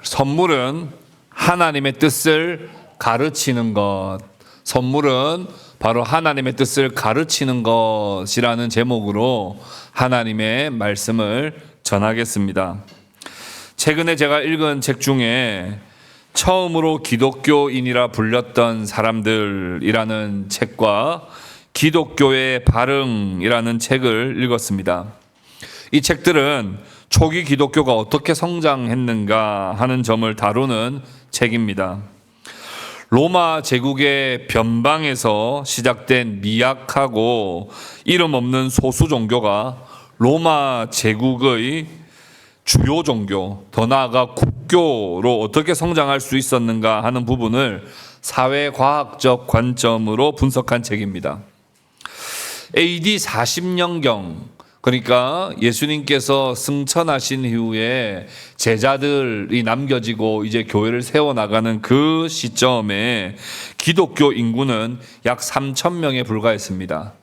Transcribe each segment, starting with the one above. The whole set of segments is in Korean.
선물은 하나님의 뜻을 가르치는 것. 선물은 바로 하나님의 뜻을 가르치는 것이라는 제목으로 하나님의 말씀을 전하겠습니다. 최근에 제가 읽은 책 중에 처음으로 기독교인이라 불렸던 사람들이라는 책과 기독교의 발흥이라는 책을 읽었습니다. 이 책들은 초기 기독교가 어떻게 성장했는가 하는 점을 다루는 책입니다. 로마 제국의 변방에서 시작된 미약하고 이름 없는 소수 종교가 로마 제국의 주요 종교, 더 나아가 국교로 어떻게 성장할 수 있었는가 하는 부분을 사회과학적 관점으로 분석한 책입니다. AD 40년경, 그러니까 예수님께서 승천하신 이후에 제자들이 남겨지고 이제 교회를 세워나가는 그 시점에 기독교 인구는 약 3,000명에 불과했습니다.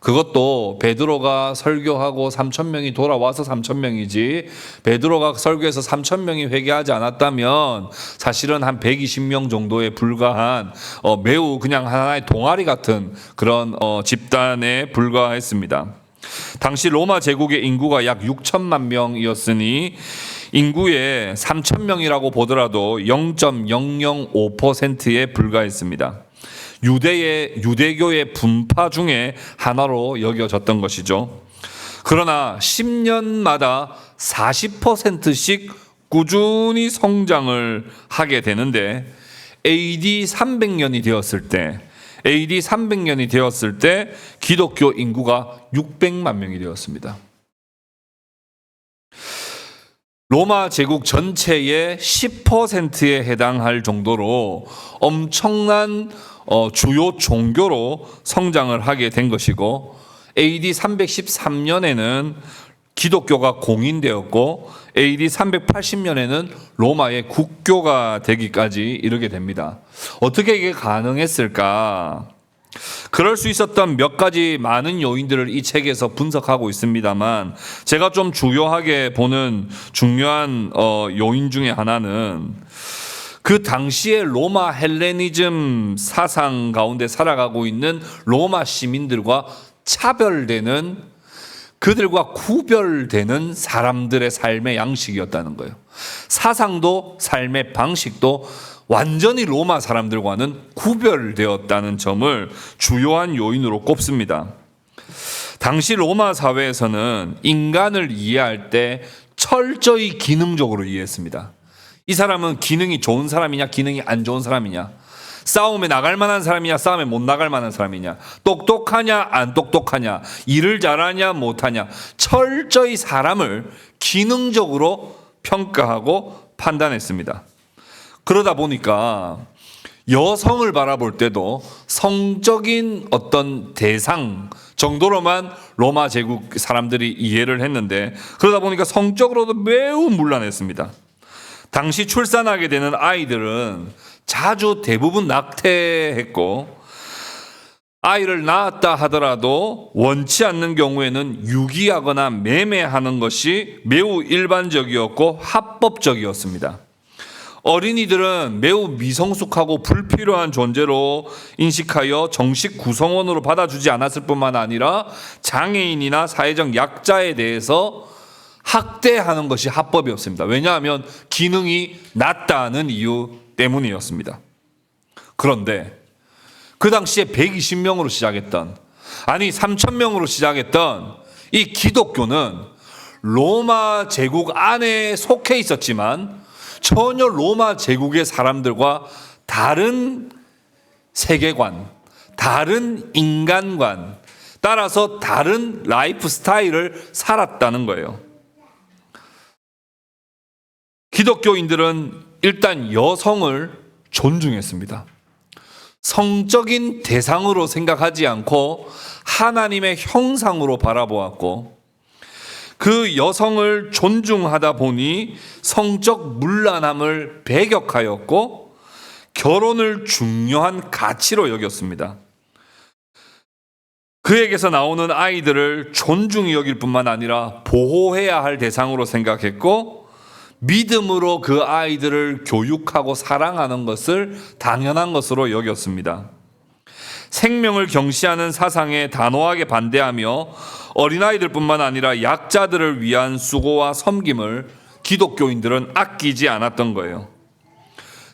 그것도 베드로가 설교하고 3,000명이 돌아와서 3,000명이지, 베드로가 설교해서 3,000명이 회개하지 않았다면 사실은 한 120명 정도에 불과한 매우 그냥 하나의 동아리 같은 그런 집단에 불과했습니다. 당시 로마 제국의 인구가 약 6천만 명이었으니 인구의 3,000명이라고 보더라도 0.005%에 불과했습니다. 유대교의 분파 중에 하나로 여겨졌던 것이죠. 그러나 10년마다 40%씩 꾸준히 성장을 하게 되는데 AD 300년이 되었을 때 기독교 인구가 600만 명이 되었습니다. 로마 제국 전체의 10%에 해당할 정도로 엄청난 주요 종교로 성장을 하게 된 것이고, AD 313년에는 기독교가 공인되었고 AD 380년에는 로마의 국교가 되기까지 이르게 됩니다. 어떻게 이게 가능했을까? 그럴 수 있었던 몇 가지 많은 요인들을 이 책에서 분석하고 있습니다만, 제가 좀 주요하게 보는 중요한 요인 중에 하나는 그 당시의 로마 헬레니즘 사상 가운데 살아가고 있는 로마 시민들과 차별되는, 그들과 구별되는 사람들의 삶의 양식이었다는 거예요. 사상도 삶의 방식도 완전히 로마 사람들과는 구별되었다는 점을 주요한 요인으로 꼽습니다. 당시 로마 사회에서는 인간을 이해할 때 철저히 기능적으로 이해했습니다. 이 사람은 기능이 좋은 사람이냐, 기능이 안 좋은 사람이냐, 싸움에 나갈 만한 사람이냐, 싸움에 못 나갈 만한 사람이냐, 똑똑하냐, 안 똑똑하냐, 일을 잘하냐, 못하냐, 철저히 사람을 기능적으로 평가하고 판단했습니다. 그러다 보니까 여성을 바라볼 때도 성적인 어떤 대상 정도로만 로마 제국 사람들이 이해를 했는데, 그러다 보니까 성적으로도 매우 문란했습니다. 당시 출산하게 되는 아이들은 자주 대부분 낙태했고, 아이를 낳았다 하더라도 원치 않는 경우에는 유기하거나 매매하는 것이 매우 일반적이었고 합법적이었습니다. 어린이들은 매우 미성숙하고 불필요한 존재로 인식하여 정식 구성원으로 받아주지 않았을 뿐만 아니라 장애인이나 사회적 약자에 대해서 학대하는 것이 합법이었습니다. 왜냐하면 기능이 낮다는 이유 때문이었습니다. 그런데 그 당시에 120명으로 시작했던, 아니 3,000명으로 시작했던 이 기독교는 로마 제국 안에 속해 있었지만 전혀 로마 제국의 사람들과 다른 세계관, 다른 인간관, 따라서 다른 라이프 스타일을 살았다는 거예요. 기독교인들은 일단 여성을 존중했습니다. 성적인 대상으로 생각하지 않고 하나님의 형상으로 바라보았고, 그 여성을 존중하다 보니 성적 문란함을 배격하였고 결혼을 중요한 가치로 여겼습니다. 그에게서 나오는 아이들을 존중히 여길 뿐만 아니라 보호해야 할 대상으로 생각했고, 믿음으로 그 아이들을 교육하고 사랑하는 것을 당연한 것으로 여겼습니다. 생명을 경시하는 사상에 단호하게 반대하며 어린아이들뿐만 아니라 약자들을 위한 수고와 섬김을 기독교인들은 아끼지 않았던 거예요.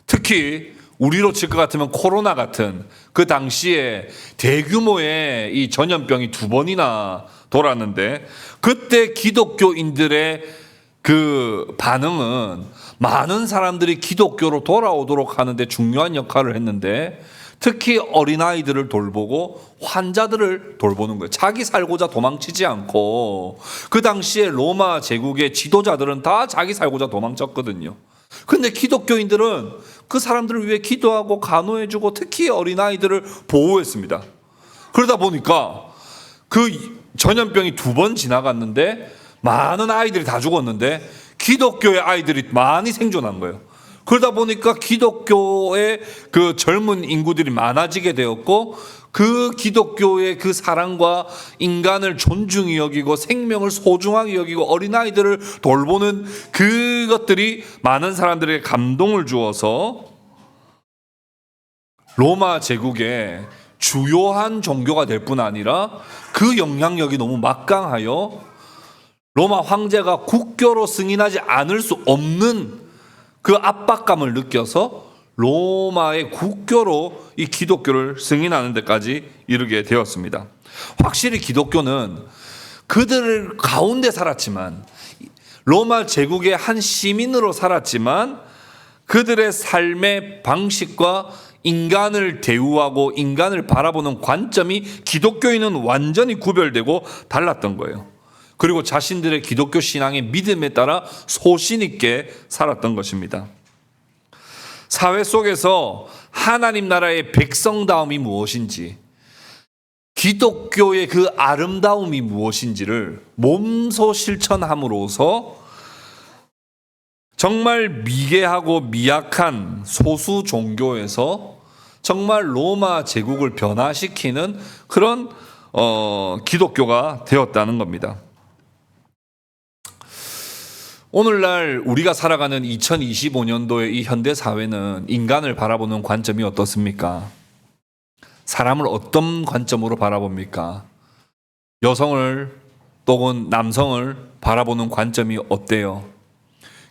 특히 우리로 칠 것 같으면 코로나 같은 그 당시에 대규모의 이 전염병이 2번이나 돌았는데, 그때 기독교인들의 그 반응은 많은 사람들이 기독교로 돌아오도록 하는데 중요한 역할을 했는데, 특히 어린아이들을 돌보고 환자들을 돌보는 거예요. 자기 살고자 도망치지 않고, 그 당시에 로마 제국의 지도자들은 다 자기 살고자 도망쳤거든요. 근데 기독교인들은 그 사람들을 위해 기도하고 간호해주고 특히 어린아이들을 보호했습니다. 그러다 보니까 그 전염병이 2번 지나갔는데 많은 아이들이 다 죽었는데 기독교의 아이들이 많이 생존한 거예요. 그러다 보니까 기독교의 그 젊은 인구들이 많아지게 되었고, 그 기독교의 그 사랑과 인간을 존중히 여기고 생명을 소중하게 여기고 어린아이들을 돌보는 그것들이 많은 사람들에게 감동을 주어서 로마 제국의 주요한 종교가 될 뿐 아니라 그 영향력이 너무 막강하여 로마 황제가 국교로 승인하지 않을 수 없는 그 압박감을 느껴서 로마의 국교로 이 기독교를 승인하는 데까지 이르게 되었습니다. 확실히 기독교는 그들 가운데 살았지만, 로마 제국의 한 시민으로 살았지만, 그들의 삶의 방식과 인간을 대우하고 인간을 바라보는 관점이 기독교인은 완전히 구별되고 달랐던 거예요. 그리고 자신들의 기독교 신앙의 믿음에 따라 소신 있게 살았던 것입니다. 사회 속에서 하나님 나라의 백성다움이 무엇인지, 기독교의 그 아름다움이 무엇인지를 몸소 실천함으로써 정말 미개하고 미약한 소수 종교에서 정말 로마 제국을 변화시키는 그런 기독교가 되었다는 겁니다. 오늘날 우리가 살아가는 2025년도의 이 현대 사회는 인간을 바라보는 관점이 어떻습니까? 사람을 어떤 관점으로 바라봅니까? 여성을 또는 남성을 바라보는 관점이 어때요?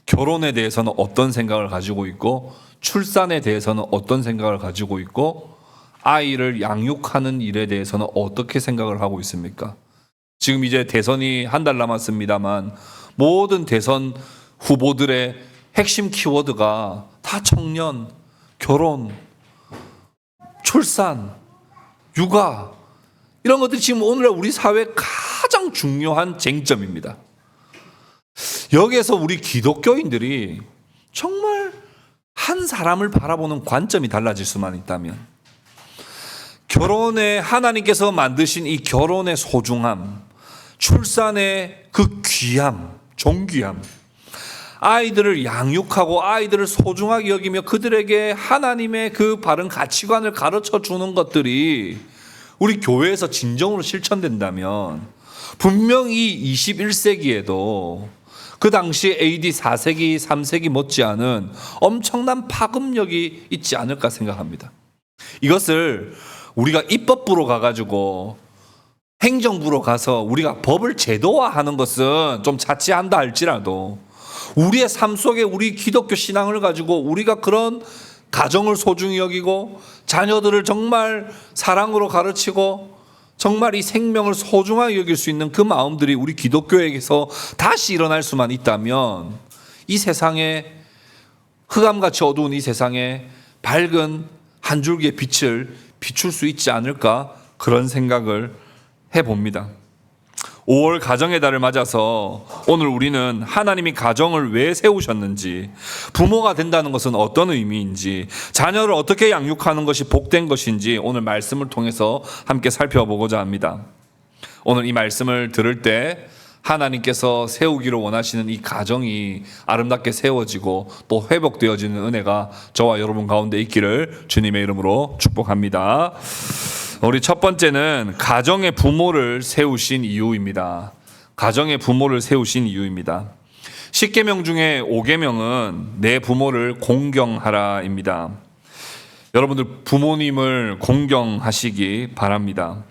결혼에 대해서는 어떤 생각을 가지고 있고, 출산에 대해서는 어떤 생각을 가지고 있고, 아이를 양육하는 일에 대해서는 어떻게 생각을 하고 있습니까? 지금 이제 대선이 한 달 남았습니다만 모든 대선 후보들의 핵심 키워드가 다 청년, 결혼, 출산, 육아, 이런 것들이 지금 오늘날 우리 사회의 가장 중요한 쟁점입니다. 여기에서 우리 기독교인들이 정말 한 사람을 바라보는 관점이 달라질 수만 있다면, 결혼에 하나님께서 만드신 이 결혼의 소중함, 출산의 그 귀함, 존귀함, 아이들을 양육하고 아이들을 소중하게 여기며 그들에게 하나님의 그 바른 가치관을 가르쳐 주는 것들이 우리 교회에서 진정으로 실천된다면, 분명히 21세기에도 그 당시 AD 4세기, 3세기 못지않은 엄청난 파급력이 있지 않을까 생각합니다. 이것을 우리가 입법부로 가가지고 행정부로 가서 우리가 법을 제도화하는 것은 좀 자치한다 할지라도, 우리의 삶 속에 우리 기독교 신앙을 가지고 우리가 그런 가정을 소중히 여기고 자녀들을 정말 사랑으로 가르치고 정말 이 생명을 소중하게 여길 수 있는 그 마음들이 우리 기독교에게서 다시 일어날 수만 있다면, 이 세상에, 흑암같이 어두운 이 세상에 밝은 한 줄기의 빛을 비출 수 있지 않을까, 그런 생각을 해봅니다. 5월 가정의 달을 맞아서 오늘 우리는 하나님이 가정을 왜 세우셨는지, 부모가 된다는 것은 어떤 의미인지, 자녀를 어떻게 양육하는 것이 복된 것인지 오늘 말씀을 통해서 함께 살펴보고자 합니다. 오늘 이 말씀을 들을 때 하나님께서 세우기를 원하시는 이 가정이 아름답게 세워지고 또 회복되어지는 은혜가 저와 여러분 가운데 있기를 주님의 이름으로 축복합니다. 우리 첫 번째는 가정의 부모를 세우신 이유입니다. 가정의 부모를 세우신 이유입니다. 10계명 중에 5계명은 내 부모를 공경하라입니다. 여러분들 부모님을 공경하시기 바랍니다.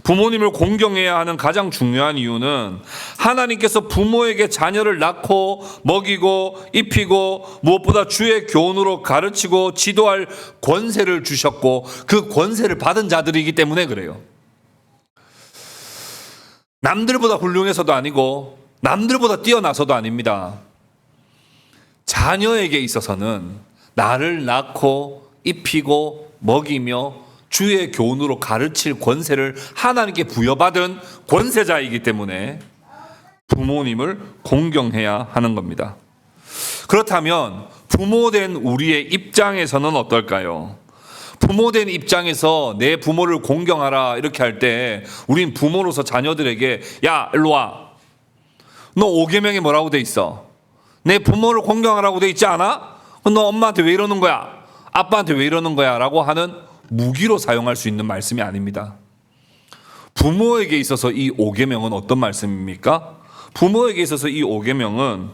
부모님을 공경해야 하는 가장 중요한 이유는 하나님께서 부모에게 자녀를 낳고 먹이고 입히고 무엇보다 주의 교훈으로 가르치고 지도할 권세를 주셨고 그 권세를 받은 자들이기 때문에 그래요. 남들보다 훌륭해서도 아니고 남들보다 뛰어나서도 아닙니다. 자녀에게 있어서는 나를 낳고 입히고 먹이며 주의 교훈으로 가르칠 권세를 하나님께 부여받은 권세자이기 때문에 부모님을 공경해야 하는 겁니다. 그렇다면 부모된 우리의 입장에서는 어떨까요? 부모된 입장에서 내 부모를 공경하라 이렇게 할 때 우린 부모로서 자녀들에게 야 일로 와. 너 5계명에 뭐라고 돼 있어? 내 부모를 공경하라고 돼 있지 않아? 너 엄마한테 왜 이러는 거야? 아빠한테 왜 이러는 거야? 라고 하는 무기로 사용할 수 있는 말씀이 아닙니다. 부모에게 있어서 이 5계명은 어떤 말씀입니까? 부모에게 있어서 이 5계명은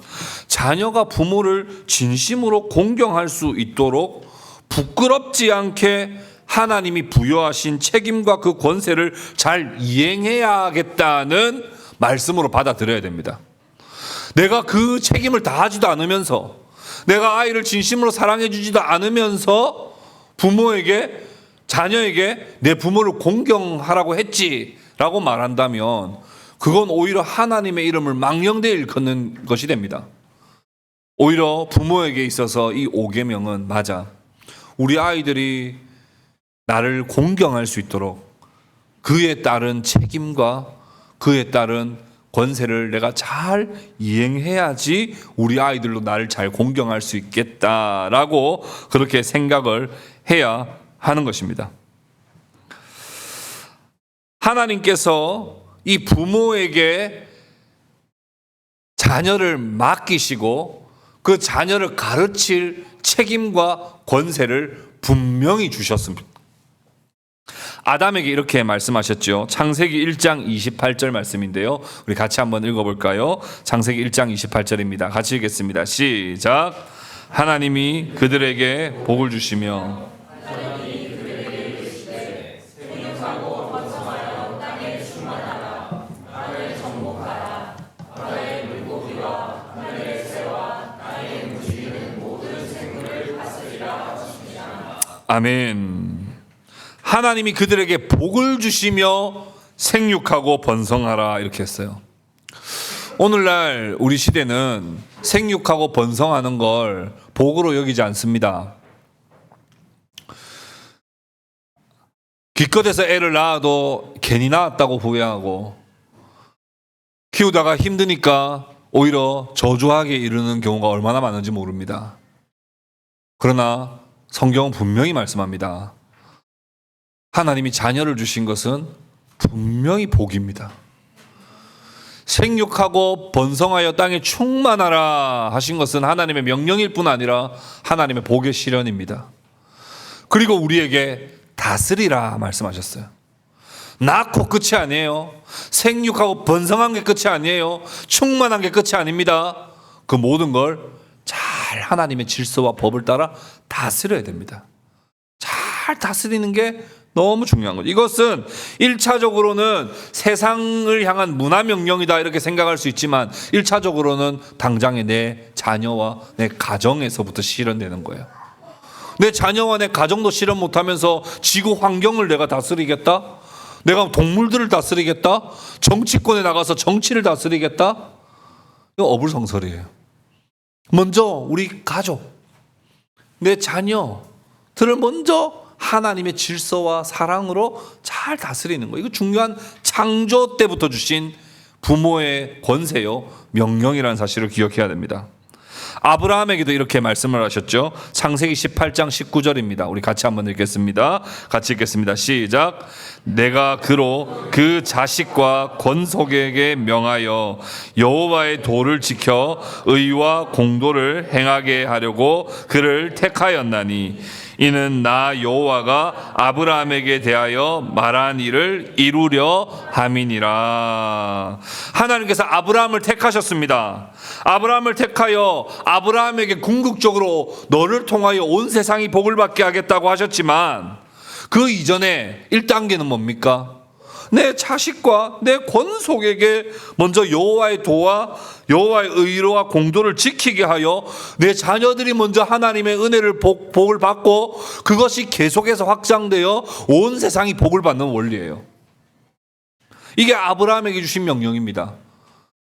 자녀가 부모를 진심으로 공경할 수 있도록 부끄럽지 않게 하나님이 부여하신 책임과 그 권세를 잘 이행해야겠다는 말씀으로 받아들여야 됩니다. 내가 그 책임을 다하지도 않으면서 내가 아이를 진심으로 사랑해 주지도 않으면서 부모에게 자녀에게 내 부모를 공경하라고 했지라고 말한다면 그건 오히려 하나님의 이름을 망령되이 일컫는 것이 됩니다. 오히려 부모에게 있어서 이 5계명은 맞아. 우리 아이들이 나를 공경할 수 있도록 그에 따른 책임과 그에 따른 권세를 내가 잘 이행해야지 우리 아이들도 나를 잘 공경할 수 있겠다라고 그렇게 생각을 해야 하는 것입니다. 하나님께서 이 부모에게 자녀를 맡기시고 그 자녀를 가르칠 책임과 권세를 분명히 주셨습니다. 아담에게 이렇게 말씀하셨죠. 창세기 1장 28절 말씀인데요. 우리 같이 한번 읽어볼까요? 창세기 1장 28절입니다. 같이 읽겠습니다. 시작. 하나님이 그들에게 복을 주시며 아멘. 하나님이 그들에게 복을 주시며 생육하고 번성하라 이렇게 했어요. 오늘날 우리 시대는 생육하고 번성하는 걸 복으로 여기지 않습니다. 기껏해서 애를 낳아도 괜히 낳았다고 후회하고 키우다가 힘드니까 오히려 저주하게 이르는 경우가 얼마나 많은지 모릅니다. 그러나 성경은 분명히 말씀합니다. 하나님이 자녀를 주신 것은 분명히 복입니다. 생육하고 번성하여 땅에 충만하라 하신 것은 하나님의 명령일 뿐 아니라 하나님의 복의 실현입니다. 그리고 우리에게 다스리라 말씀하셨어요. 낳고 끝이 아니에요. 생육하고 번성한 게 끝이 아니에요. 충만한 게 끝이 아닙니다. 그 모든 걸 잘 하나님의 질서와 법을 따라 다스려야 됩니다. 잘 다스리는 게 너무 중요한 거죠. 이것은 1차적으로는 세상을 향한 문화명령이다 이렇게 생각할 수 있지만 1차적으로는 당장의 내 자녀와 내 가정에서부터 실현되는 거예요. 내 자녀와 내 가정도 실현 못하면서 지구 환경을 내가 다스리겠다? 내가 동물들을 다스리겠다? 정치권에 나가서 정치를 다스리겠다? 이거 어불성설이에요. 먼저 우리 가족, 내 자녀들을 먼저 하나님의 질서와 사랑으로 잘 다스리는 거예요. 이거 중요한 창조 때부터 주신 부모의 권세요, 명령이라는 사실을 기억해야 됩니다. 아브라함에게도 이렇게 말씀을 하셨죠. 창세기 18장 19절입니다. 우리 같이 한번 읽겠습니다. 같이 읽겠습니다. 시작. 내가 그로 그 자식과 권속에게 명하여 여호와의 도를 지켜 의와 공도를 행하게 하려고 그를 택하였나니 이는 나 여호와가 아브라함에게 대하여 말한 일을 이루려 함이니라. 하나님께서 아브라함을 택하셨습니다. 아브라함을 택하여 아브라함에게 궁극적으로 너를 통하여 온 세상이 복을 받게 하겠다고 하셨지만, 그 이전에 1단계는 뭡니까? 내 자식과 내 권속에게 먼저 여호와의 도와 여호와의 의로와 공도를 지키게 하여 내 자녀들이 먼저 하나님의 은혜를 복을 받고 그것이 계속해서 확장되어 온 세상이 복을 받는 원리예요. 이게 아브라함에게 주신 명령입니다.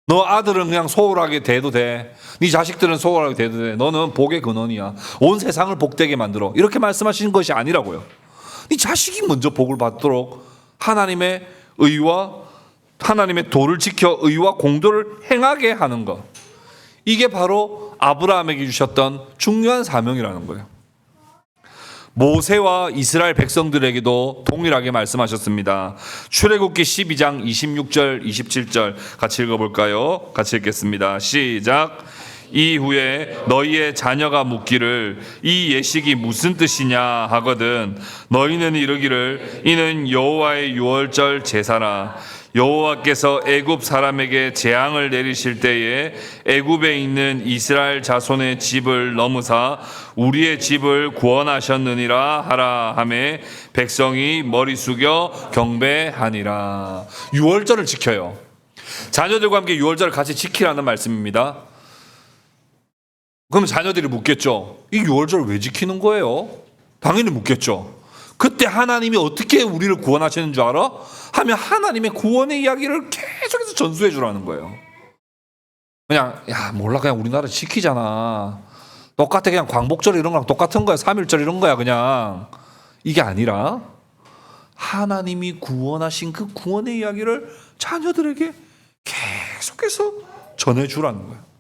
너 아들은 그냥 소홀하게 돼도 돼. 네 자식들은 소홀하게 돼도 돼. 너는 복의 근원이야. 온 세상을 복되게 만들어. 이렇게 말씀하시는 것이 아니라고요. 네 자식이 먼저 복을 받도록 하나님의 의와 하나님의 도를 지켜 의와 공도를 행하게 하는 것. 이게 바로 아브라함에게 주셨던 중요한 사명이라는 거예요. 모세와 이스라엘 백성들에게도 동일하게 말씀하셨습니다. 출애굽기 12장 26절 27절 같이 읽어볼까요? 같이 읽겠습니다. 시작. 이후에 너희의 자녀가 묻기를 이 예식이 무슨 뜻이냐 하거든 너희는 이르기를 이는 여호와의 유월절 제사라. 여호와께서 애굽 사람에게 재앙을 내리실 때에 애굽에 있는 이스라엘 자손의 집을 넘으사 우리의 집을 구원하셨느니라 하라 하매 백성이 머리 숙여 경배하니라. 유월절을 지켜요. 자녀들과 함께 유월절을 같이 지키라는 말씀입니다. 그럼 자녀들이 묻겠죠. 이 유월절을 왜 지키는 거예요? 당연히 묻겠죠. 그때 하나님이 어떻게 우리를 구원하시는 줄 알아? 하면 하나님의 구원의 이야기를 계속해서 전수해 주라는 거예요. 그냥 몰라 그냥 우리나라 지키잖아. 똑같아. 그냥 광복절 이런 거랑 똑같은 거야. 3.1절 이런 거야 그냥. 이게 아니라 하나님이 구원하신 그 구원의 이야기를 자녀들에게 계속해서 전해주라는 거예요.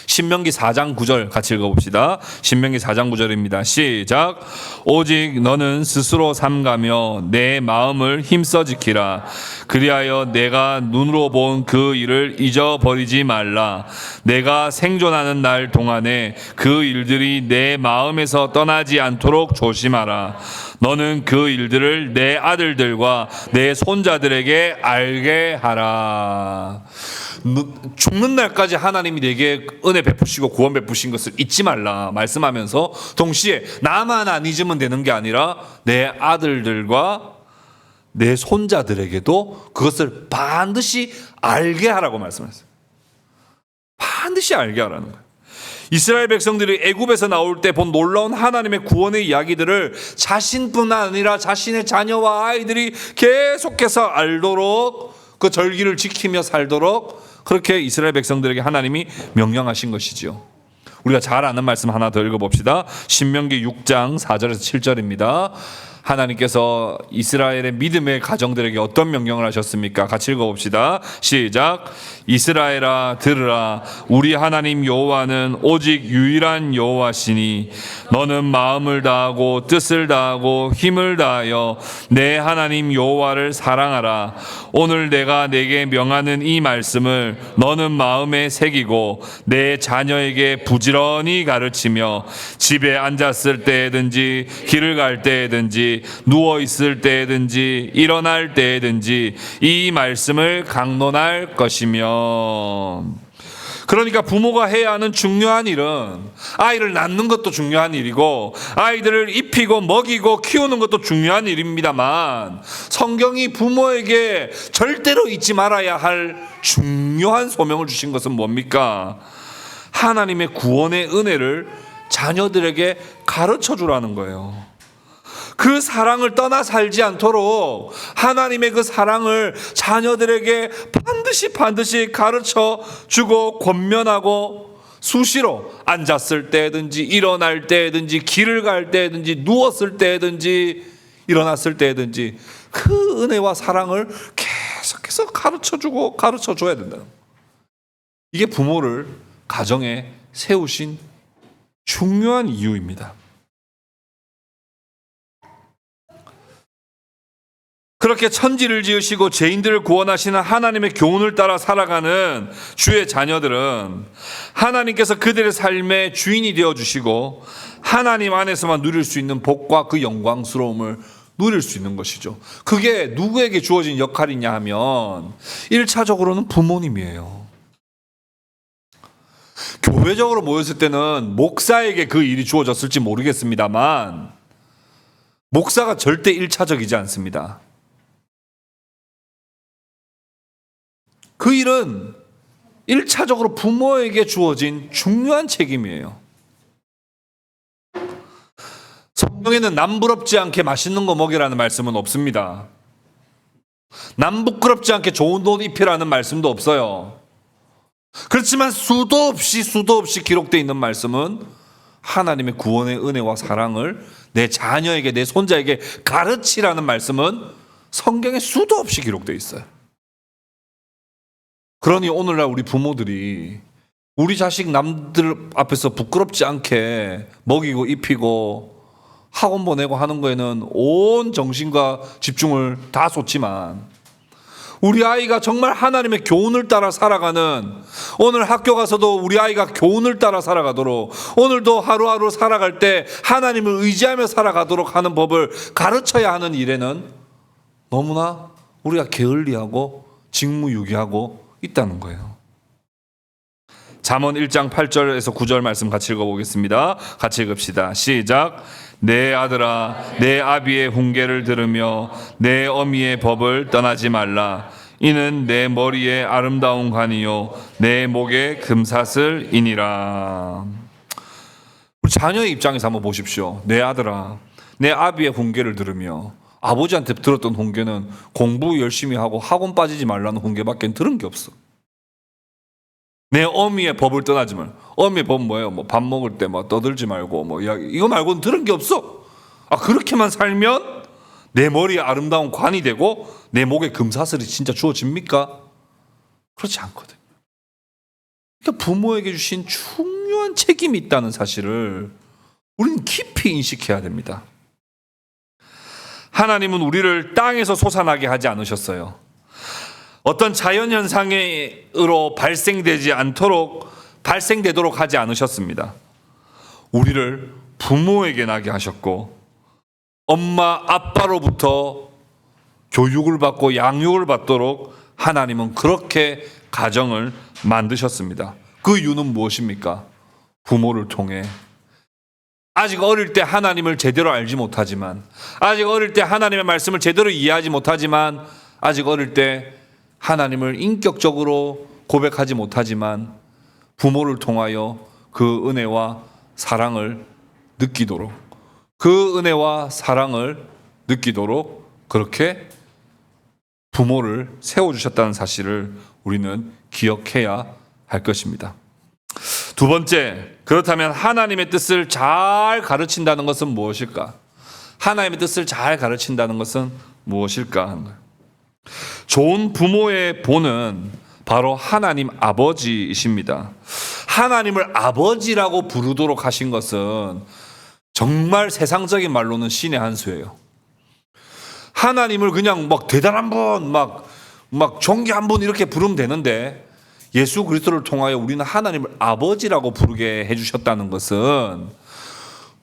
신명기 4장 9절 같이 읽어봅시다. 신명기 4장 9절입니다. 시작. 오직 너는 스스로 삼가며 내 마음을 힘써 지키라. 그리하여 내가 눈으로 본 그 일을 잊어버리지 말라. 내가 생존하는 날 동안에 그 일들이 내 마음에서 떠나지 않도록 조심하라. 너는 그 일들을 내 아들들과 내 손자들에게 알게 하라. 죽는 날까지 하나님이 내게 은혜 베푸시고 구원 베푸신 것을 잊지 말라 말씀하면서 동시에 나만 안 잊으면 되는 게 아니라 내 아들들과 내 손자들에게도 그것을 반드시 알게 하라고 말씀하셨어요. 반드시 알게 하라는 거예요. 이스라엘 백성들이 애굽에서 나올 때 본 놀라운 하나님의 구원의 이야기들을 자신뿐 아니라 자신의 자녀와 아이들이 계속해서 알도록 그 절기를 지키며 살도록 그렇게 이스라엘 백성들에게 하나님이 명령하신 것이지요. 우리가 잘 아는 말씀 하나 더 읽어봅시다. 신명기 6장 4절에서 7절입니다. 하나님께서 이스라엘의 믿음의 가정들에게 어떤 명령을 하셨습니까? 같이 읽어봅시다. 시작. 이스라엘아 들으라. 우리 하나님 여호와는 오직 유일한 여호와시니 너는 마음을 다하고 뜻을 다하고 힘을 다하여 내 하나님 여호와를 사랑하라. 오늘 내가 내게 명하는 이 말씀을 너는 마음에 새기고 내 자녀에게 부지런히 가르치며 집에 앉았을 때든지 길을 갈 때든지 누워 있을 때든지 일어날 때든지 이 말씀을 강론할 것이며. 그러니까 부모가 해야 하는 중요한 일은 아이를 낳는 것도 중요한 일이고 아이들을 입히고 먹이고 키우는 것도 중요한 일입니다만 성경이 부모에게 절대로 잊지 말아야 할 중요한 소명을 주신 것은 뭡니까? 하나님의 구원의 은혜를 자녀들에게 가르쳐 주라는 거예요. 그 사랑을 떠나 살지 않도록 하나님의 그 사랑을 자녀들에게 반드시 가르쳐 주고 권면하고 수시로 앉았을 때든지 일어날 때든지 길을 갈 때든지 누웠을 때든지 일어났을 때든지 그 은혜와 사랑을 계속해서 가르쳐 주고 가르쳐 줘야 된다. 이게 부모를 가정에 세우신 중요한 이유입니다. 그렇게 천지를 지으시고 죄인들을 구원하시는 하나님의 교훈을 따라 살아가는 주의 자녀들은 하나님께서 그들의 삶의 주인이 되어주시고 하나님 안에서만 누릴 수 있는 복과 그 영광스러움을 누릴 수 있는 것이죠. 그게 누구에게 주어진 역할이냐 하면 1차적으로는 부모님이에요. 교회적으로 모였을 때는 목사에게 그 일이 주어졌을지 모르겠습니다만 목사가 절대 1차적이지 않습니다. 그 일은 1차적으로 부모에게 주어진 중요한 책임이에요. 성경에는 남부럽지 않게 맛있는 거 먹이라는 말씀은 없습니다. 남부끄럽지 않게 좋은 옷 입히라는 말씀도 없어요. 그렇지만 수도 없이 기록되어 있는 말씀은 하나님의 구원의 은혜와 사랑을 내 자녀에게, 내 손자에게 가르치라는 말씀은 성경에 수도 없이 기록되어 있어요. 그러니 오늘날 우리 부모들이 우리 자식 남들 앞에서 부끄럽지 않게 먹이고 입히고 학원 보내고 하는 거에는 온 정신과 집중을 다 쏟지만 우리 아이가 정말 하나님의 교훈을 따라 살아가는, 오늘 학교 가서도 우리 아이가 교훈을 따라 살아가도록, 오늘도 하루하루 살아갈 때 하나님을 의지하며 살아가도록 하는 법을 가르쳐야 하는 일에는 너무나 우리가 게을리하고 직무유기하고 있다는 거예요. 잠언 1장 8절에서 9절 말씀 같이 읽어보겠습니다. 같이 읽읍시다. 시작. 내 아들아, 내 아비의 훈계를 들으며 내 어미의 법을 떠나지 말라. 이는 내 머리에 아름다운 관이요 내 목에 금사슬이니라. 우리 자녀의 입장에서 한번 보십시오. 내 아들아, 내 아비의 훈계를 들으며, 아버지한테 들었던 훈계는 공부 열심히 하고 학원 빠지지 말라는 훈계밖에 들은 게 없어. 내 어미의 법을 떠나지 말. 어미의 법 뭐예요? 뭐 밥 먹을 때 뭐 떠들지 말고 뭐 이거 말고는 들은 게 없어. 그렇게만 살면 내 머리에 아름다운 관이 되고 내 목에 금사슬이 진짜 주어집니까? 그렇지 않거든요. 그러니까 부모에게 주신 중요한 책임이 있다는 사실을 우리는 깊이 인식해야 됩니다. 하나님은 우리를 땅에서 솟아나게 하지 않으셨어요. 어떤 자연현상으로 발생되도록 하지 않으셨습니다. 우리를 부모에게 나게 하셨고 엄마 아빠로부터 교육을 받고 양육을 받도록 하나님은 그렇게 가정을 만드셨습니다. 그 이유는 무엇입니까? 부모를 통해 아직 어릴 때 하나님을 제대로 알지 못하지만, 아직 어릴 때 하나님의 말씀을 제대로 이해하지 못하지만, 아직 어릴 때 하나님을 인격적으로 고백하지 못하지만 부모를 통하여 그 은혜와 사랑을 느끼도록, 그 은혜와 사랑을 느끼도록 그렇게 부모를 세워주셨다는 사실을 우리는 기억해야 할 것입니다. 두 번째, 그렇다면 하나님의 뜻을 잘 가르친다는 것은 무엇일까? 하나님의 뜻을 잘 가르친다는 것은 무엇일까 하는 거예요. 좋은 부모의 본은 바로 하나님 아버지이십니다. 하나님을 아버지라고 부르도록 하신 것은 정말 세상적인 말로는 신의 한 수예요. 하나님을 그냥 막 대단한 분, 막 존귀한 분 이렇게 부르면 되는데 예수 그리스도를 통하여 우리는 하나님을 아버지라고 부르게 해주셨다는 것은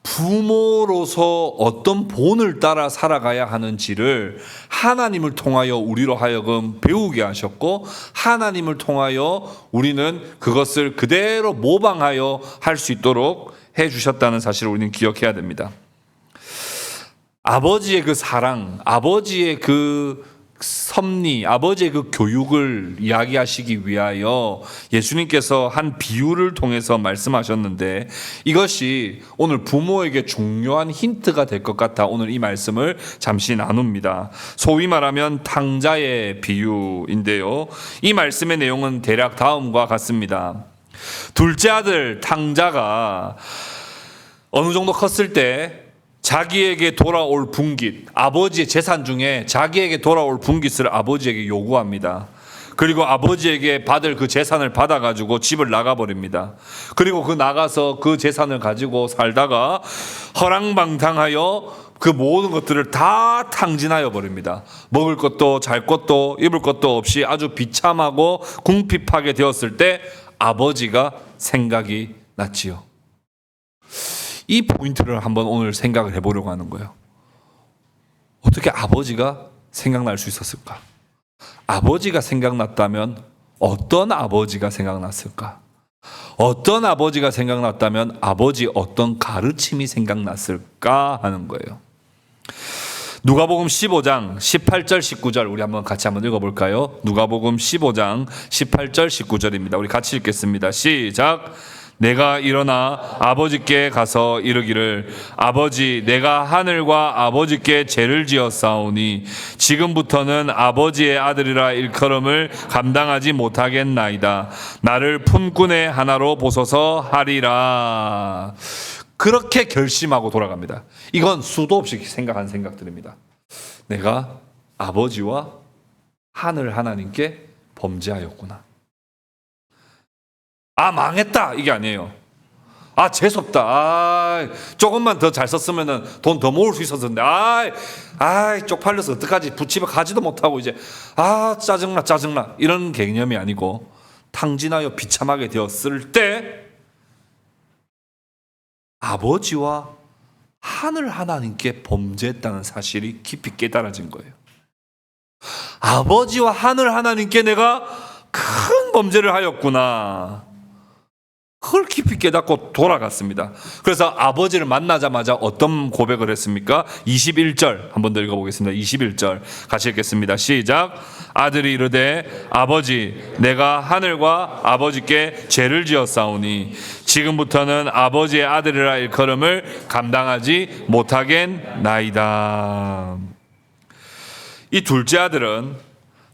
부모로서 어떤 본을 따라 살아가야 하는지를 하나님을 통하여 우리로 하여금 배우게 하셨고, 하나님을 통하여 우리는 그것을 그대로 모방하여 할 수 있도록 해주셨다는 사실을 우리는 기억해야 됩니다. 아버지의 그 사랑, 아버지의 그 섭리, 아버지의 그 교육을 이야기하시기 위하여 예수님께서 한 비유를 통해서 말씀하셨는데, 이것이 오늘 부모에게 중요한 힌트가 될 것 같아 오늘 이 말씀을 잠시 나눕니다. 소위 말하면 탕자의 비유인데요, 이 말씀의 내용은 대략 다음과 같습니다. 둘째 아들 탕자가 어느 정도 컸을 때 자기에게 돌아올 분깃, 아버지의 재산 중에 자기에게 돌아올 분깃을 아버지에게 요구합니다. 그리고 아버지에게 받을 그 재산을 받아가지고 집을 나가버립니다. 그리고 나가서 그 재산을 가지고 살다가 허랑방탕하여 그 모든 것들을 다 탕진하여 버립니다. 먹을 것도 잘 것도 입을 것도 없이 아주 비참하고 궁핍하게 되었을 때 아버지가 생각이 났지요. 이 포인트를 한번 오늘 생각을 해보려고 하는 거예요. 어떻게 아버지가 생각날 수 있었을까? 아버지가 생각났다면 어떤 아버지가 생각났을까? 어떤 아버지가 생각났다면 아버지 어떤 가르침이 생각났을까 하는 거예요. 누가복음 15장 18절 19절 우리 같이 한번 읽어볼까요? 누가복음 15장 18절 19절입니다. 우리 같이 읽겠습니다. 시작. 내가 일어나 아버지께 가서 이르기를 아버지 내가 하늘과 아버지께 죄를 지었사오니 지금부터는 아버지의 아들이라 일컬음을 감당하지 못하겠나이다. 나를 품꾼의 하나로 보소서 하리라. 그렇게 결심하고 돌아갑니다. 이건 수도 없이 생각한 생각들입니다. 내가 아버지와 하늘 하나님께 범죄하였구나. 아 망했다 이게 아니에요. 아 재수없다. 아 조금만 더 잘 썼으면 돈 더 모을 수 있었는데 쪽팔려서 어떡하지. 부치면 가지도 못하고 이제 짜증나 이런 개념이 아니고 탕진하여 비참하게 되었을 때 아버지와 하늘 하나님께 범죄했다는 사실이 깊이 깨달아진 거예요. 아버지와 하늘 하나님께 내가 큰 범죄를 하였구나. 그걸 깊이 깨닫고 돌아갔습니다. 그래서 아버지를 만나자마자 어떤 고백을 했습니까? 21절 한번 더 읽어보겠습니다. 21절 같이 읽겠습니다. 시작. 아들이 이르되 아버지 내가 하늘과 아버지께 죄를 지었사오니 지금부터는 아버지의 아들이라 일컬음을 감당하지 못하겠나이다. 이 둘째 아들은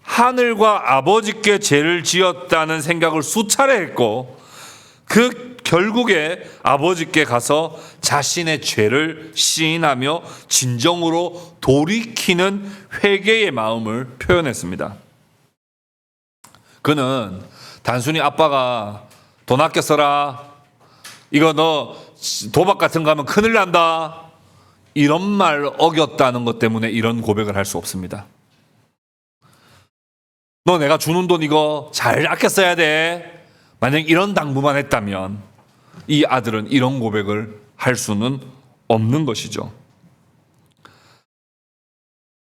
하늘과 아버지께 죄를 지었다는 생각을 수차례 했고 그 결국에 아버지께 가서 자신의 죄를 시인하며 진정으로 돌이키는 회개의 마음을 표현했습니다. 그는 단순히 아빠가 돈 아껴 써라, 이거 너 도박 같은 거 하면 큰일 난다, 이런 말 어겼다는 것 때문에 이런 고백을 할 수 없습니다. 너 내가 주는 돈 이거 잘 아껴 써야 돼. 만약 이런 당부만 했다면 이 아들은 이런 고백을 할 수는 없는 것이죠.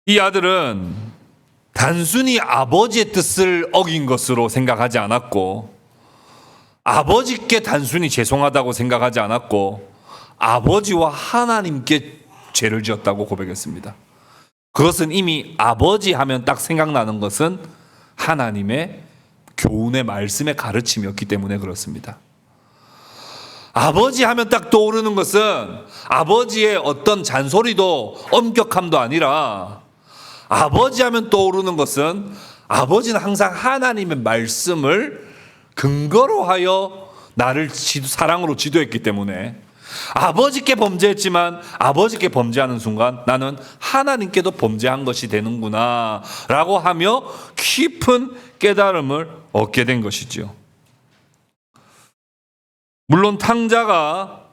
이 아들은 단순히 아버지의 뜻을 어긴 것으로 생각하지 않았고 아버지께 단순히 죄송하다고 생각하지 않았고 아버지와 하나님께 죄를 지었다고 고백했습니다. 그것은 이미 아버지 하면 딱 생각나는 것은 하나님의 교훈의 말씀의 가르침이었기 때문에 그렇습니다. 아버지 하면 딱 떠오르는 것은 아버지의 어떤 잔소리도 엄격함도 아니라 아버지 하면 떠오르는 것은 아버지는 항상 하나님의 말씀을 근거로 하여 나를 사랑으로 지도했기 때문에 아버지께 범죄했지만 아버지께 범죄하는 순간 나는 하나님께도 범죄한 것이 되는구나 라고 하며 깊은 깨달음을 얻게 된 것이죠. 물론 탕자가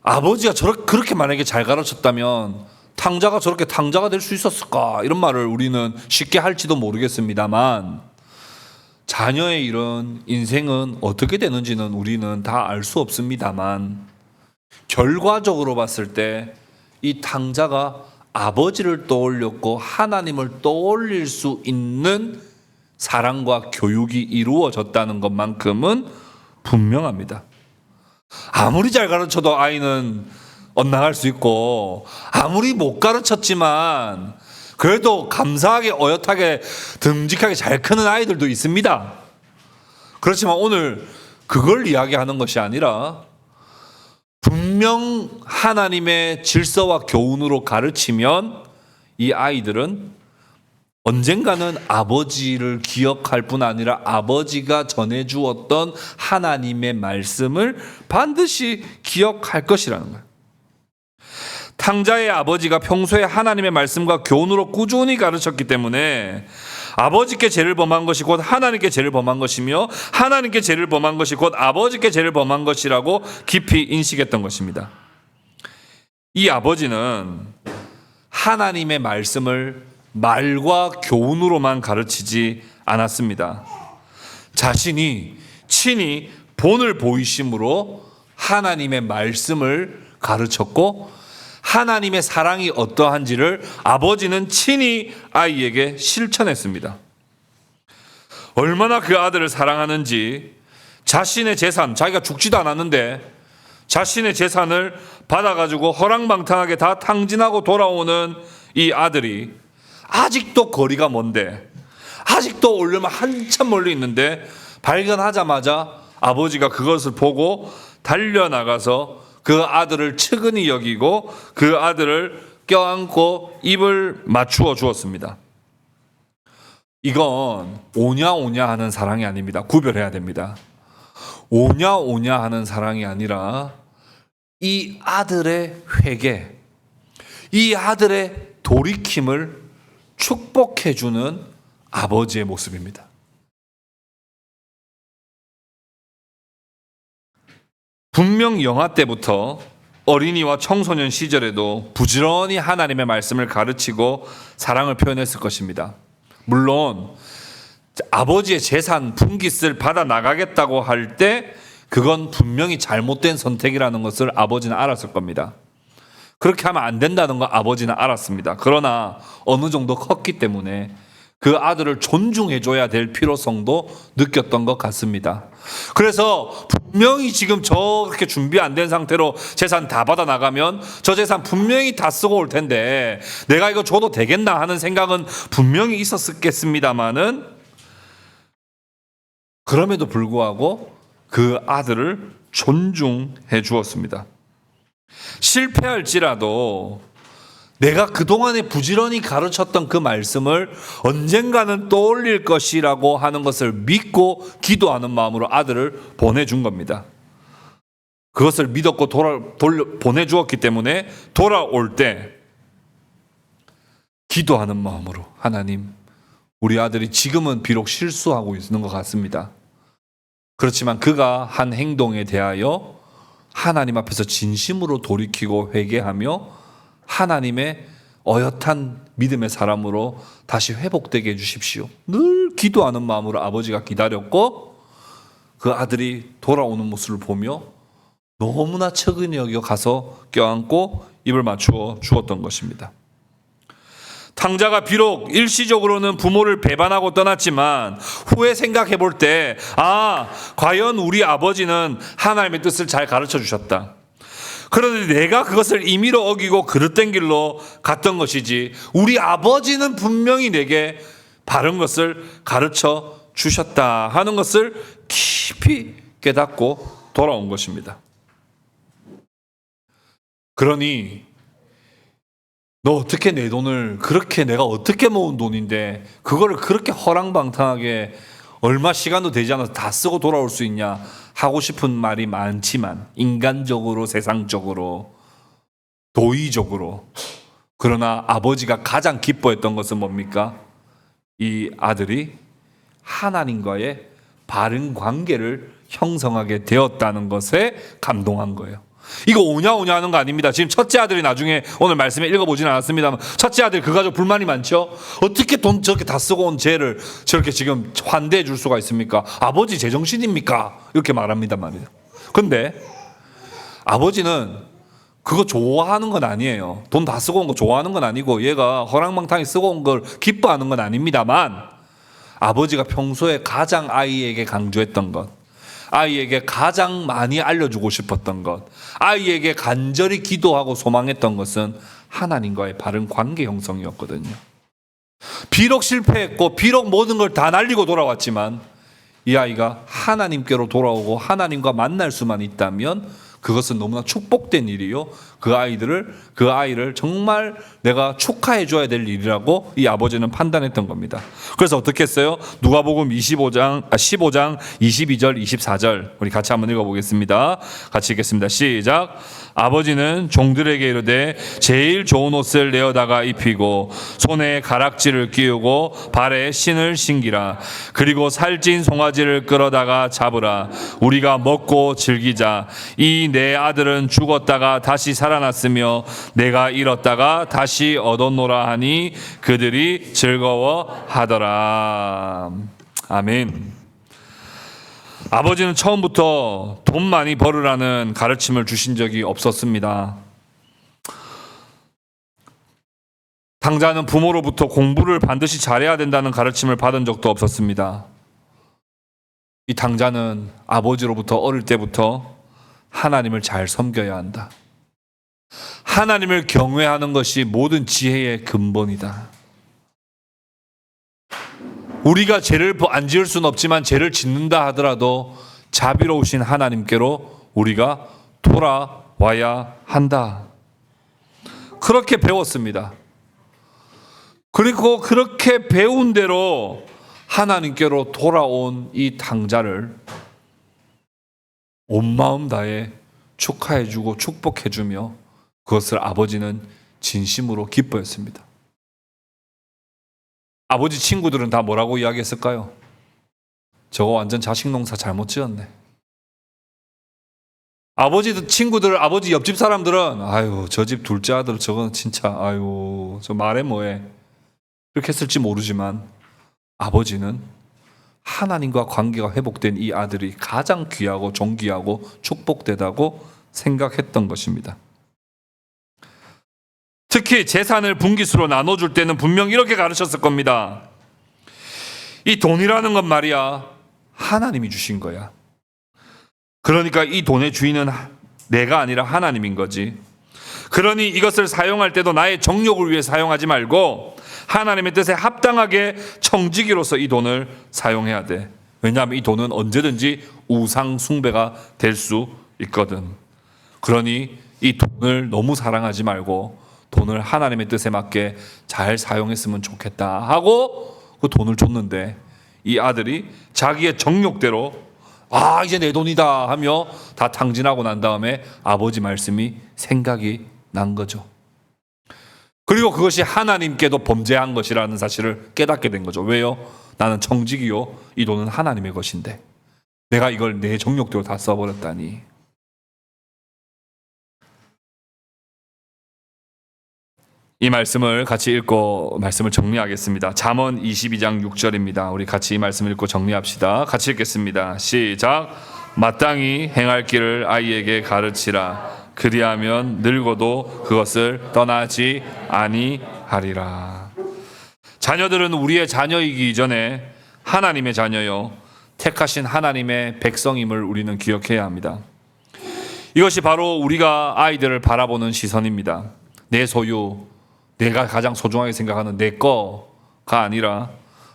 아버지가 그렇게 만약에 잘 가르쳤다면 탕자가 저렇게 탕자가 될 수 있었을까 이런 말을 우리는 쉽게 할지도 모르겠습니다만 자녀의 이런 인생은 어떻게 되는지는 우리는 다 알 수 없습니다만 결과적으로 봤을 때 이 탕자가 아버지를 떠올렸고 하나님을 떠올릴 수 있는 사랑과 교육이 이루어졌다는 것만큼은 분명합니다. 아무리 잘 가르쳐도 아이는 엇나갈 수 있고 아무리 못 가르쳤지만 그래도 감사하게 어엿하게 듬직하게 잘 크는 아이들도 있습니다. 그렇지만 오늘 그걸 이야기하는 것이 아니라 분명 하나님의 질서와 교훈으로 가르치면 이 아이들은 언젠가는 아버지를 기억할 뿐 아니라 아버지가 전해주었던 하나님의 말씀을 반드시 기억할 것이라는 거예요. 탕자의 아버지가 평소에 하나님의 말씀과 교훈으로 꾸준히 가르쳤기 때문에 아버지께 죄를 범한 것이 곧 하나님께 죄를 범한 것이며 하나님께 죄를 범한 것이 곧 아버지께 죄를 범한 것이라고 깊이 인식했던 것입니다. 이 아버지는 하나님의 말씀을 말과 교훈으로만 가르치지 않았습니다. 자신이 친히 본을 보이심으로 하나님의 말씀을 가르쳤고 하나님의 사랑이 어떠한지를 아버지는 친히 아이에게 실천했습니다. 얼마나 그 아들을 사랑하는지 자신의 재산, 자기가 죽지도 않았는데 자신의 재산을 받아가지고 허랑방탕하게 다 탕진하고 돌아오는 이 아들이 아직도 거리가 먼데, 아직도 오려면 한참 멀리 있는데 발견하자마자 아버지가 그것을 보고 달려나가서 그 아들을 측은히 여기고 그 아들을 껴안고 입을 맞추어 주었습니다. 이건 오냐 오냐 하는 사랑이 아닙니다. 구별해야 됩니다. 오냐 오냐 하는 사랑이 아니라 이 아들의 회개, 이 아들의 돌이킴을 축복해 주는 아버지의 모습입니다. 분명 영아 때부터 어린이와 청소년 시절에도 부지런히 하나님의 말씀을 가르치고 사랑을 표현했을 것입니다. 물론 아버지의 재산 분깃을 받아 나가겠다고 할 때 그건 분명히 잘못된 선택이라는 것을 아버지는 알았을 겁니다. 그렇게 하면 안 된다는 거 아버지는 알았습니다. 그러나 어느 정도 컸기 때문에 그 아들을 존중해줘야 될 필요성도 느꼈던 것 같습니다. 그래서 분명히 지금 저렇게 준비 안 된 상태로 재산 다 받아 나가면 저 재산 분명히 다 쓰고 올 텐데 내가 이거 줘도 되겠나 하는 생각은 분명히 있었겠습니다만은 그럼에도 불구하고 그 아들을 존중해 주었습니다. 실패할지라도 내가 그동안에 부지런히 가르쳤던 그 말씀을 언젠가는 떠올릴 것이라고 하는 것을 믿고 기도하는 마음으로 아들을 보내준 겁니다. 그것을 믿었고 보내주었기 때문에 돌아올 때 기도하는 마음으로 하나님, 우리 아들이 지금은 비록 실수하고 있는 것 같습니다. 그렇지만 그가 한 행동에 대하여 하나님 앞에서 진심으로 돌이키고 회개하며 하나님의 어엿한 믿음의 사람으로 다시 회복되게 해주십시오. 늘 기도하는 마음으로 아버지가 기다렸고 그 아들이 돌아오는 모습을 보며 너무나 측은히 여겨 가서 껴안고 입을 맞추어 주었던 것입니다. 탕자가 비록 일시적으로는 부모를 배반하고 떠났지만 후에 생각해 볼 때 과연 우리 아버지는 하나님의 뜻을 잘 가르쳐 주셨다. 그런데 내가 그것을 임의로 어기고 그릇된 길로 갔던 것이지 우리 아버지는 분명히 내게 바른 것을 가르쳐 주셨다 하는 것을 깊이 깨닫고 돌아온 것입니다. 그러니 너 어떻게 내 돈을 그렇게 내가 어떻게 모은 돈인데 그거를 그렇게 허랑방탕하게 얼마 시간도 되지 않아서 다 쓰고 돌아올 수 있냐 하고 싶은 말이 많지만 인간적으로 세상적으로 도의적으로 그러나 아버지가 가장 기뻐했던 것은 뭡니까? 이 아들이 하나님과의 바른 관계를 형성하게 되었다는 것에 감동한 거예요. 이거 오냐 오냐 하는 거 아닙니다. 지금 첫째 아들이 나중에 오늘 말씀에 읽어보지는 않았습니다만 첫째 아들 그 가족 불만이 많죠. 어떻게 돈 저렇게 다 쓰고 온 쟤를 저렇게 지금 환대해 줄 수가 있습니까? 아버지 제정신입니까? 이렇게 말합니다 말이에요. 근데 아버지는 그거 좋아하는 건 아니에요. 돈 다 쓰고 온 거 좋아하는 건 아니고 얘가 허랑방탕히 쓰고 온 걸 기뻐하는 건 아닙니다만 아버지가 평소에 가장 아이에게 강조했던 것, 아이에게 가장 많이 알려주고 싶었던 것, 아이에게 간절히 기도하고 소망했던 것은 하나님과의 바른 관계 형성이었거든요. 비록 실패했고 비록 모든 걸 다 날리고 돌아왔지만 이 아이가 하나님께로 돌아오고 하나님과 만날 수만 있다면 그것은 너무나 축복된 일이요. 그 아이를 정말 내가 축하해 줘야 될 일이라고 이 아버지는 판단했던 겁니다. 그래서 어떻게 했어요? 누가복음 15장 22절 24절 우리 같이 한번 읽어보겠습니다. 같이 읽겠습니다. 시작. 아버지는 종들에게 이르되 제일 좋은 옷을 내어다가 입히고 손에 가락지를 끼우고 발에 신을 신기라. 그리고 살찐 송아지를 끌어다가 잡으라. 우리가 먹고 즐기자. 이 내 아들은 죽었다가 다시 살아났으며 내가 잃었다가 다시 얻었노라 하니 그들이 즐거워하더라. 아멘. 아버지는 처음부터 돈 많이 벌으라는 가르침을 주신 적이 없었습니다. 당자는 부모로부터 공부를 반드시 잘해야 된다는 가르침을 받은 적도 없었습니다. 이 당자는 아버지로부터 어릴 때부터 하나님을 잘 섬겨야 한다. 하나님을 경외하는 것이 모든 지혜의 근본이다. 우리가 죄를 안 지을 수는 없지만 죄를 짓는다 하더라도 자비로우신 하나님께로 우리가 돌아와야 한다. 그렇게 배웠습니다. 그리고 그렇게 배운 대로 하나님께로 돌아온 이 당자를 온 마음 다해 축하해주고 축복해주며 그것을 아버지는 진심으로 기뻐했습니다. 아버지 친구들은 다 뭐라고 이야기했을까요? 저거 완전 자식 농사 잘못 지었네. 아버지 친구들, 아버지 옆집 사람들은 아유 저 집 둘째 아들 저건 진짜 아유 저 말해 뭐해 그렇게 했을지 모르지만 아버지는 하나님과 관계가 회복된 이 아들이 가장 귀하고 존귀하고 축복되다고 생각했던 것입니다. 특히 재산을 분기수로 나눠줄 때는 분명 이렇게 가르쳤을 겁니다. 이 돈이라는 건 말이야 하나님이 주신 거야. 그러니까 이 돈의 주인은 내가 아니라 하나님인 거지. 그러니 이것을 사용할 때도 나의 정욕을 위해 사용하지 말고 하나님의 뜻에 합당하게 청지기로서 이 돈을 사용해야 돼. 왜냐하면 이 돈은 언제든지 우상 숭배가 될 수 있거든. 그러니 이 돈을 너무 사랑하지 말고 돈을 하나님의 뜻에 맞게 잘 사용했으면 좋겠다 하고 그 돈을 줬는데 이 아들이 자기의 정욕대로 아 이제 내 돈이다 하며 다 탕진하고 난 다음에 아버지 말씀이 생각이 난 거죠. 그리고 그것이 하나님께도 범죄한 것이라는 사실을 깨닫게 된 거죠. 왜요? 나는 청지기요 이 돈은 하나님의 것인데 내가 이걸 내 정욕대로 다 써버렸다니. 이 말씀을 같이 읽고 말씀을 정리하겠습니다. 잠언 22장 6절입니다. 우리 같이 이 말씀을 읽고 정리합시다. 같이 읽겠습니다. 시작. 마땅히 행할 길을 아이에게 가르치라. 그리하면 늙어도 그것을 떠나지 아니하리라. 자녀들은 우리의 자녀이기 이전에 하나님의 자녀요 택하신 하나님의 백성임을 우리는 기억해야 합니다. 이것이 바로 우리가 아이들을 바라보는 시선입니다. 내 소유, 내가 가장 소중하게 생각하는 내 거가 아니라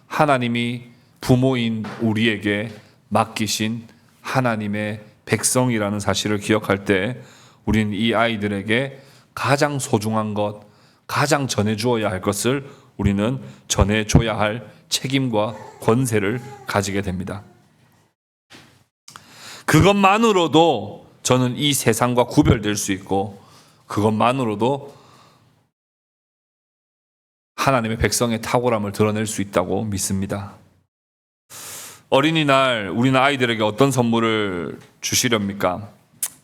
하나님이 부모인 우리에게 맡기신 하나님의 백성이라는 사실을 기억할 때 우리는 이 아이들에게 가장 소중한 것, 가장 전해주어야 할 것을 우리는 전해줘야 할 책임과 권세를 가지게 됩니다. 그것만으로도 저는 이 세상과 구별될 수 있고 그것만으로도 하나님의 백성의 탁월함을 드러낼 수 있다고 믿습니다. 어린이날 우리는 아이들에게 어떤 선물을 주시렵니까?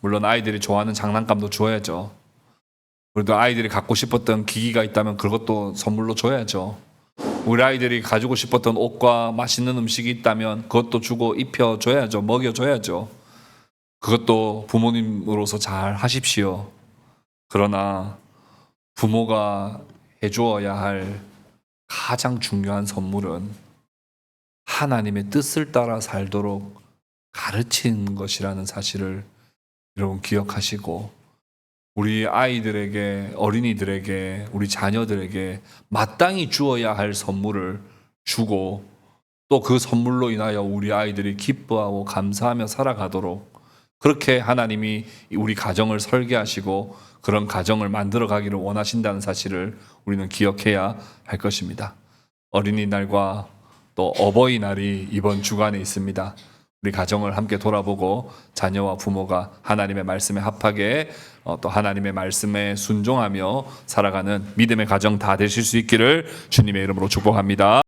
물론 아이들이 좋아하는 장난감도 줘야죠. 우리도 아이들이 갖고 싶었던 기기가 있다면 그것도 선물로 줘야죠. 우리 아이들이 가지고 싶었던 옷과 맛있는 음식이 있다면 그것도 주고 입혀줘야죠. 먹여줘야죠. 그것도 부모님으로서 잘 하십시오. 그러나 부모가 해주어야 할 가장 중요한 선물은 하나님의 뜻을 따라 살도록 가르치는 것이라는 사실을 여러분 기억하시고 우리 아이들에게, 어린이들에게, 우리 자녀들에게 마땅히 주어야 할 선물을 주고 또 그 선물로 인하여 우리 아이들이 기뻐하고 감사하며 살아가도록 그렇게 하나님이 우리 가정을 설계하시고 그런 가정을 만들어 가기를 원하신다는 사실을 우리는 기억해야 할 것입니다. 어린이날과 또 어버이날이 이번 주간에 있습니다. 우리 가정을 함께 돌아보고 자녀와 부모가 하나님의 말씀에 합하게 또 하나님의 말씀에 순종하며 살아가는 믿음의 가정 다 되실 수 있기를 주님의 이름으로 축복합니다.